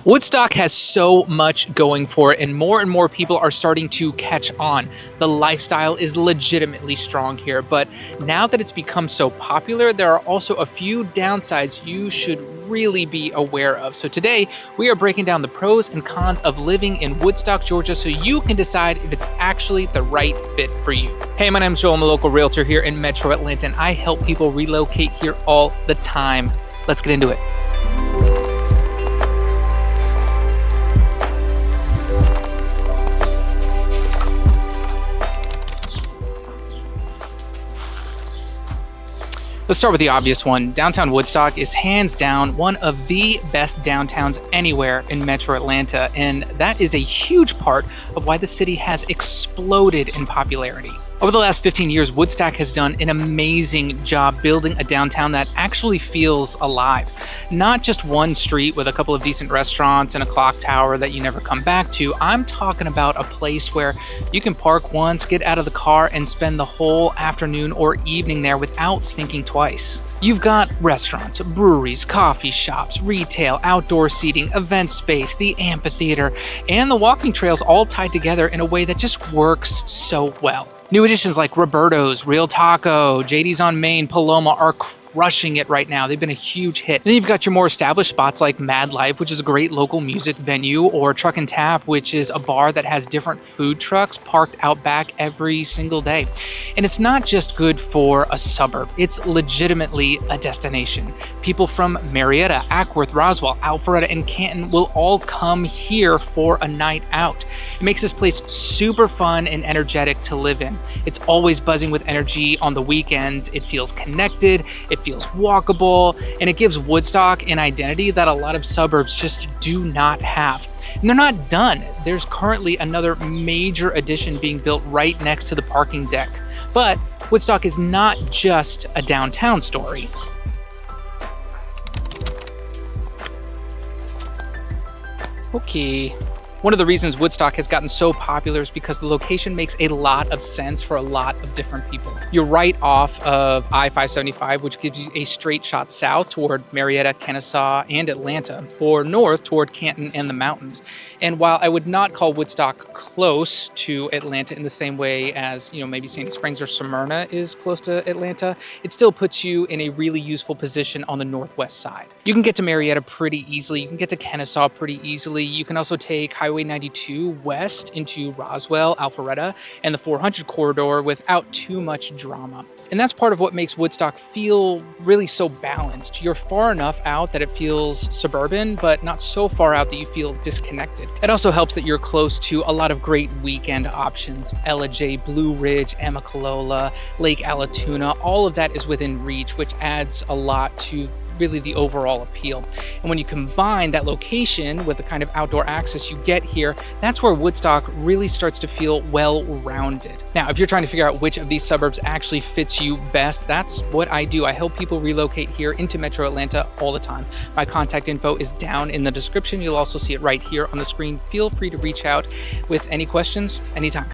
Woodstock has so much going for it, and more people are starting to catch on. The lifestyle is legitimately strong here, but now that it's become so popular, there are also a few downsides you should really be aware of. So today, we are breaking down the pros and cons of living in Woodstock, Georgia, so you can decide if it's actually the right fit for you. Hey, my name's Joel. I'm a local realtor here in Metro Atlanta, and I help people relocate here all the time. Let's get into it. Let's start with the obvious one. Downtown Woodstock is hands down one of the best downtowns anywhere in Metro Atlanta, and that is a huge part of why the city has exploded in popularity. Over the last 15 years, Woodstock has done an amazing job building a downtown that actually feels alive. Not just one street with a couple of decent restaurants and a clock tower that you never come back to. I'm talking about a place where you can park once, get out of the car, and spend the whole afternoon or evening there without thinking twice. You've got restaurants, breweries, coffee shops, retail, outdoor seating, event space, the amphitheater, and the walking trails all tied together in a way that just works so well. New additions like Roberto's, Real Taco, JD's on Main, Paloma are crushing it right now. They've been a huge hit. Then you've got your more established spots like Mad Life, which is a great local music venue, or Truck and Tap, which is a bar that has different food trucks parked out back every single day. And it's not just good for a suburb, it's legitimately a destination. People from Marietta, Ackworth, Roswell, Alpharetta, and Canton will all come here for a night out. It makes this place super fun and energetic to live in. It's always buzzing with energy on the weekends. It feels connected, it feels walkable, and it gives Woodstock an identity that a lot of suburbs just do not have. And they're not done. There's currently another major addition being built right next to the parking deck. But Woodstock is not just a downtown story. Okay. One of the reasons Woodstock has gotten so popular is because the location makes a lot of sense for a lot of different people. You're right off of I-575, which gives you a straight shot south toward Marietta, Kennesaw, and Atlanta, or north toward Canton and the mountains. And while I would not call Woodstock close to Atlanta in the same way as, maybe Sandy Springs or Smyrna is close to Atlanta, it still puts you in a really useful position on the northwest side. You can get to Marietta pretty easily. You can get to Kennesaw pretty easily. You can also take Highway 92 west into Roswell, Alpharetta, and the 400 corridor without too much drama. And that's part of what makes Woodstock feel really so balanced. You're far enough out that it feels suburban, but not so far out that you feel disconnected. It also helps that you're close to a lot of great weekend options. Ella J, Blue Ridge, Amicalola, Lake Allatoona, all of that is within reach, which adds a lot to really the overall appeal. And when you combine that location with the kind of outdoor access you get here, that's where Woodstock really starts to feel well-rounded. Now, if you're trying to figure out which of these suburbs actually fits you best, that's what I do. I help people relocate here into Metro Atlanta all the time. My contact info is down in the description. You'll also see it right here on the screen. Feel free to reach out with any questions anytime.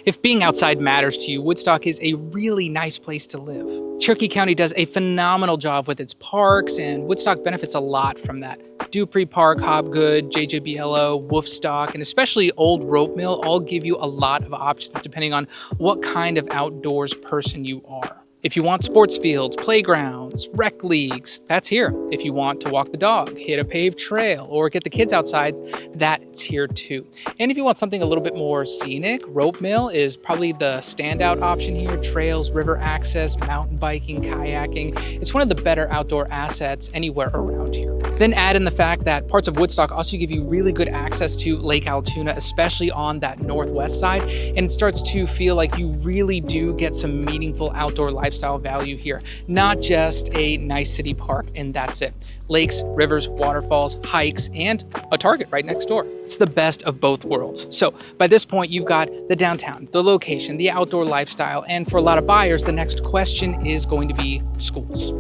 If being outside matters to you, Woodstock is a really nice place to live. Cherokee County does a phenomenal job with its parks, and Woodstock benefits a lot from that. Dupree Park, Hobgood, JJBLO, Woofstock, and especially Old Rope Mill all give you a lot of options depending on what kind of outdoors person you are. If you want sports fields, playgrounds, rec leagues, that's here. If you want to walk the dog, hit a paved trail, or get the kids outside, that's here too. And if you want something a little bit more scenic, Rope Mill is probably the standout option here. Trails, river access, mountain biking, kayaking. It's one of the better outdoor assets anywhere around here. Then add in the fact that parts of Woodstock also give you really good access to Lake Allatoona, especially on that northwest side, and it starts to feel like you really do get some meaningful outdoor lifestyle value here, not just a nice city park and that's it. Lakes, rivers, waterfalls, hikes, and a Target right next door. It's the best of both worlds. So by this point, you've got the downtown, the location, the outdoor lifestyle, and for a lot of buyers, the next question is going to be schools.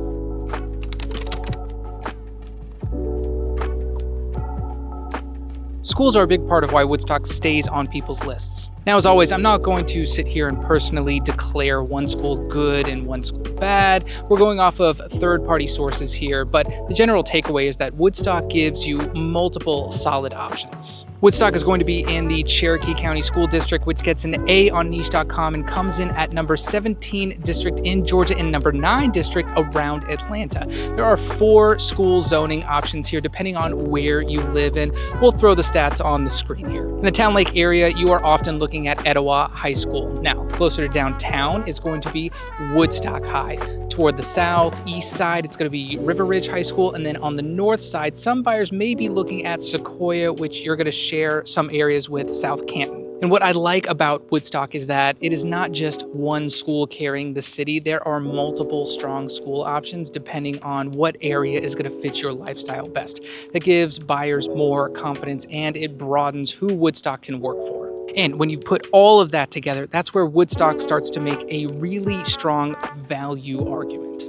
Schools are a big part of why Woodstock stays on people's lists. Now, as always, I'm not going to sit here and personally declare one school good and one school bad. We're going off of third-party sources here, but the general takeaway is that Woodstock gives you multiple solid options. Woodstock is going to be in the Cherokee County School District, which gets an A on niche.com and comes in at number 17 district in Georgia and number 9 district around Atlanta. There are 4 school zoning options here depending on where you live in. We'll throw the stats on the screen here. In the Town Lake area, you are often looking at Etowah High School. Now, closer to downtown is going to be Woodstock High. Toward the southeast side, it's going to be River Ridge High School. And then on the north side, some buyers may be looking at Sequoia, which you're going to share some areas with South Canton. And what I like about Woodstock is that it is not just one school carrying the city. There are multiple strong school options depending on what area is going to fit your lifestyle best. That gives buyers more confidence and it broadens who Woodstock can work for. And when you put all of that together, that's where Woodstock starts to make a really strong value argument.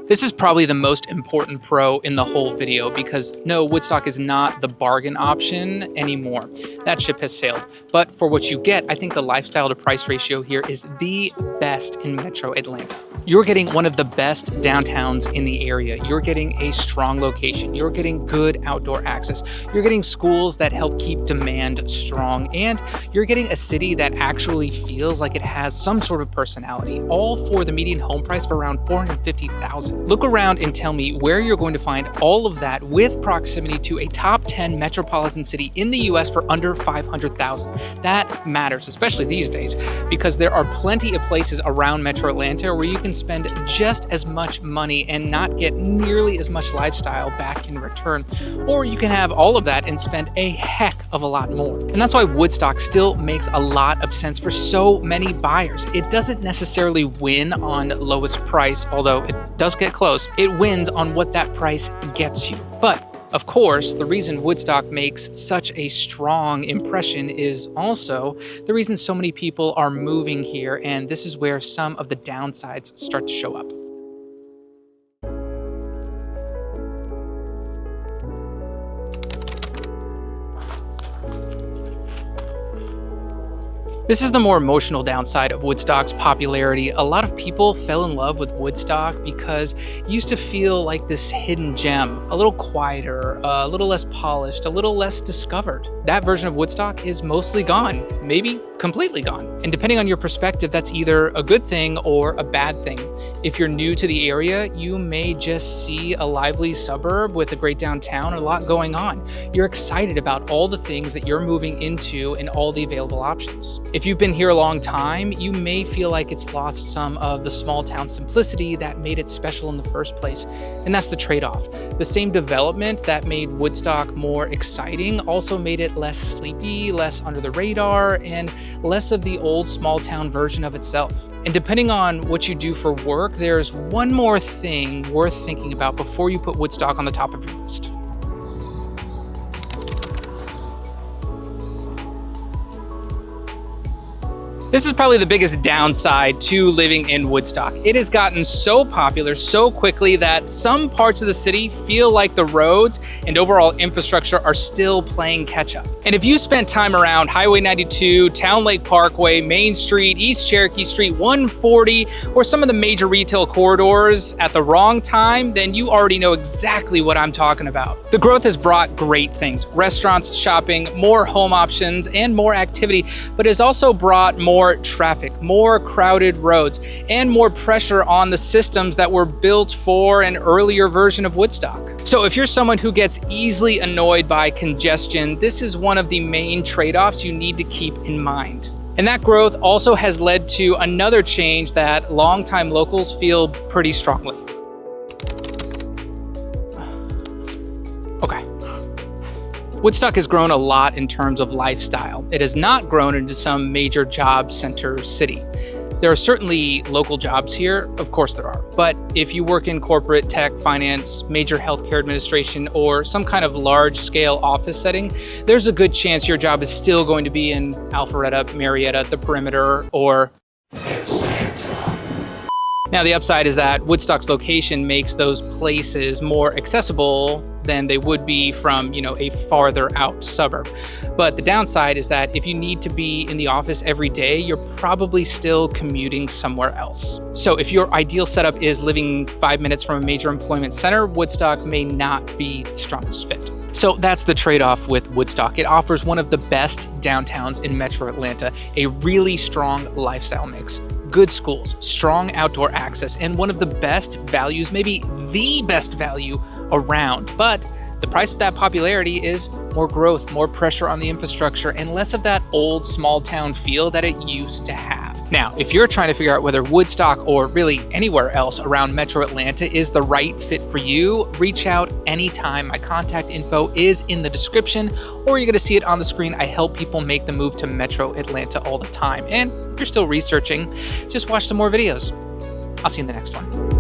This is probably the most important pro in the whole video because no, Woodstock is not the bargain option anymore. That ship has sailed. But for what you get, I think the lifestyle to price ratio here is the best in Metro Atlanta. You're getting one of the best downtowns in the area. You're getting a strong location. You're getting good outdoor access. You're getting schools that help keep demand strong. And you're getting a city that actually feels like it has some sort of personality, all for the median home price of around $450,000. Look around and tell me where you're going to find all of that with proximity to a top 10 metropolitan city in the US for under $500,000. That matters, especially these days, because there are plenty of places around Metro Atlanta where you can spend just as much money and not get nearly as much lifestyle back in return. Or you can have all of that and spend a heck of a lot more. And that's why Woodstock still makes a lot of sense for so many buyers. It doesn't necessarily win on lowest price, although it does get close. It wins on what that price gets you. But of course, the reason Woodstock makes such a strong impression is also the reason so many people are moving here, and this is where some of the downsides start to show up. This is the more emotional downside of Woodstock's popularity. A lot of people fell in love with Woodstock because it used to feel like this hidden gem, a little quieter, a little less polished, a little less discovered. That version of Woodstock is mostly gone, maybe completely gone. And depending on your perspective, that's either a good thing or a bad thing. If you're new to the area, you may just see a lively suburb with a great downtown and a lot going on. You're excited about all the things that you're moving into and all the available options. If you've been here a long time, you may feel like it's lost some of the small town simplicity that made it special in the first place. And that's the trade-off. The same development that made Woodstock more exciting also made it less sleepy, less under the radar, and less of the old small town version of itself. And depending on what you do for work, there's one more thing worth thinking about before you put Woodstock on the top of your list. This is probably the biggest downside to living in Woodstock. It has gotten so popular so quickly that some parts of the city feel like the roads and overall infrastructure are still playing catch up. And if you spent time around Highway 92, Town Lake Parkway, Main Street, East Cherokee Street, 140, or some of the major retail corridors at the wrong time, then you already know exactly what I'm talking about. The growth has brought great things: restaurants, shopping, more home options, and more activity, but it has also brought more traffic, more crowded roads, and more pressure on the systems that were built for an earlier version of Woodstock. So if you're someone who gets easily annoyed by congestion, this is one of the main trade-offs you need to keep in mind. And that growth also has led to another change that longtime locals feel pretty strongly. Okay. Woodstock has grown a lot in terms of lifestyle. It has not grown into some major job center city. There are certainly local jobs here, of course there are, but if you work in corporate, tech, finance, major healthcare administration, or some kind of large-scale office setting, there's a good chance your job is still going to be in Alpharetta, Marietta, the Perimeter, or Atlanta. Now, the upside is that Woodstock's location makes those places more accessible than they would be from, a farther out suburb. But the downside is that if you need to be in the office every day, you're probably still commuting somewhere else. So if your ideal setup is living 5 minutes from a major employment center, Woodstock may not be the strongest fit. So that's the trade-off with Woodstock. It offers one of the best downtowns in Metro Atlanta, a really strong lifestyle mix, good schools, strong outdoor access, and one of the best values, maybe the best value around. But the price of that popularity is more growth, more pressure on the infrastructure, and less of that old small town feel that it used to have. Now, if you're trying to figure out whether Woodstock or really anywhere else around Metro Atlanta is the right fit for you, reach out anytime. My contact info is in the description, or you're going to see it on the screen. I help people make the move to Metro Atlanta all the time. And if you're still researching, just watch some more videos. I'll see you in the next one.